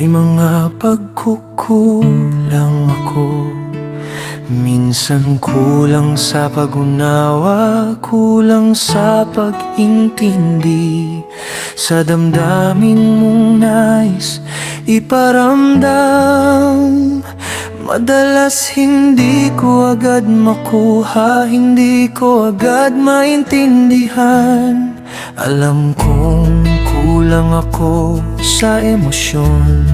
May mga pagkukulang ako. Minsan kulang sa pag-unawa, kulang sa pag-intindi sa damdamin mong nais iparamdam. Madalas hindi ko agad makuha, hindi ko agad maintindihan. Alam kong kulang ako sa emosyon.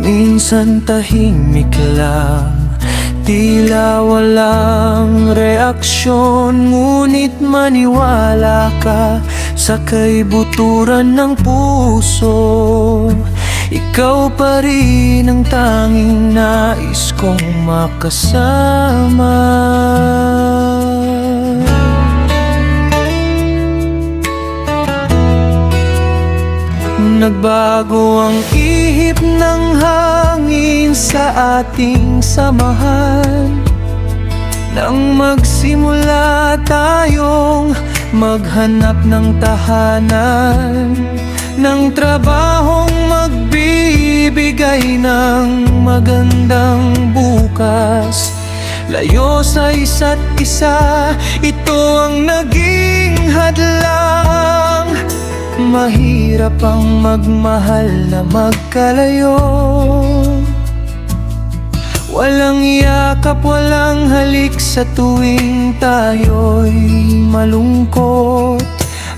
Minsan tahimik lang, tila walang reaksyon. Ngunit maniwala ka sa kaibuturan ng puso. Ikaw pa rin ang tanging nais kong makasama. Nagbago ang ihip ng hangin sa ating samahan nang magsimula tayong maghanap ng tahanan, ng trabahong magbibigay ng magandang bukas. Layo sa isa't isa, ito ang naging hadlang. Mahirap ang magmahal na magkalayo. Walang yakap, walang halik sa tuwing tayo'y malungkot.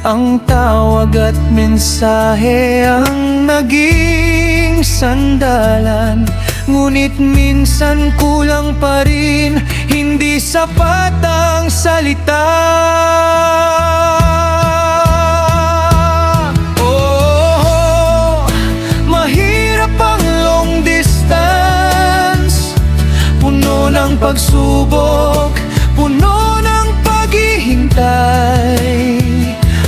Ang tawag at mensahe ang naging sandalan. Ngunit minsan kulang pa rin, hindi sapat ang salita. Pagsubok, puno ng paghihintay.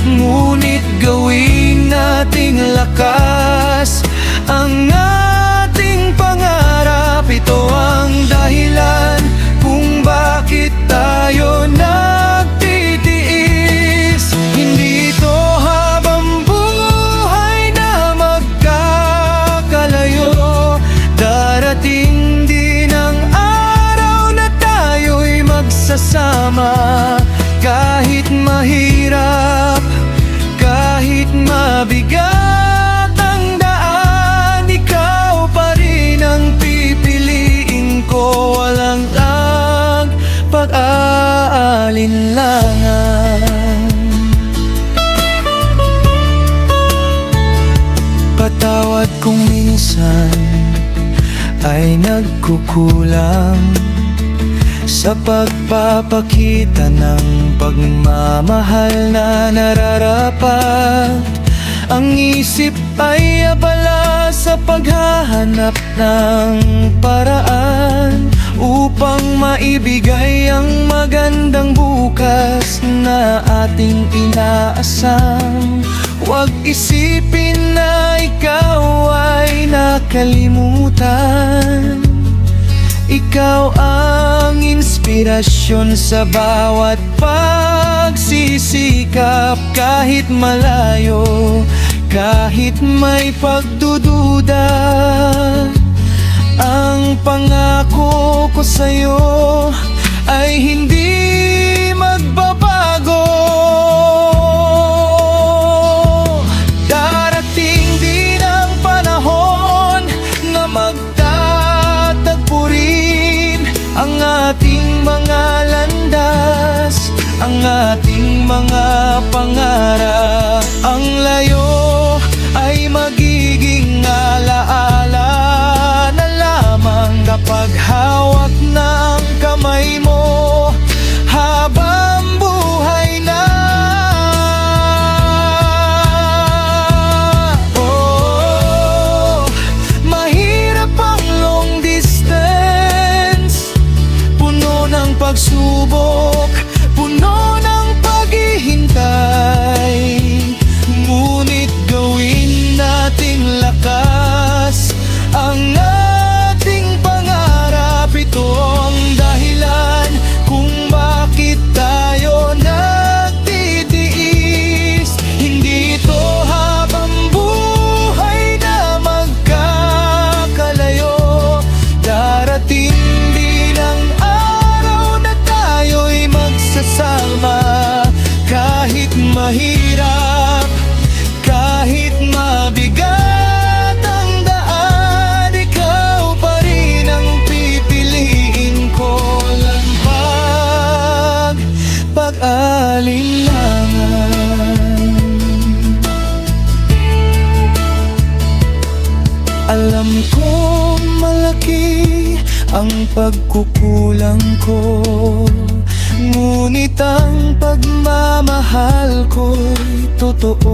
Ngunit gawin nating lakas ang ating pangarap. Ito ang dahilan kung bakit tayo nagtitiis. Hindi ito habang buhay na magkakalayo. Darating din ang sasama. Kahit mahirap, kahit mabigat ang daan, ikaw pa rin ang pipiliin ko. Walang pag-aalinlangan. Patawad kung minsan ay nagkukulang sa pagpapakita ng pagmamahal na nararapat. Ang isip ay abala sa paghahanap ng paraan upang maibigay ang magandang bukas na ating inaasam. Huwag isipin na ikaw ay nakalimutan. Ikaw ang inspirasyon sa bawat pagsisikap. Kahit malayo, kahit may pagdududa, ang pangako ko sa'yo ay hindi magbabago. Darating din ang panahon na magtatagpo rin ang ating mga landas, ang ating mga pangarap. Ang layo ay magiging alaala na lamang kapag hawak ng kamay mo habang buhay na. Oh, mahirap ang long distance, puno ng pagsubok, puno ng paghihintay. Alam kong malaki ang pagkukulang ko, ngunit ang pagmamahal ko'y totoo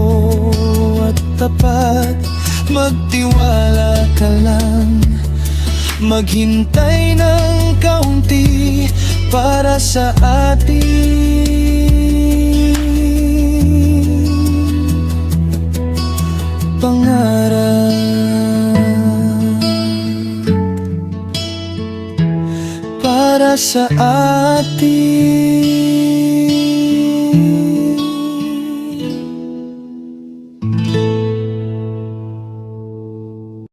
at tapat. Magtiwala ka lang, maghintay ng kaunti para sa ating pangarap. Para sa ating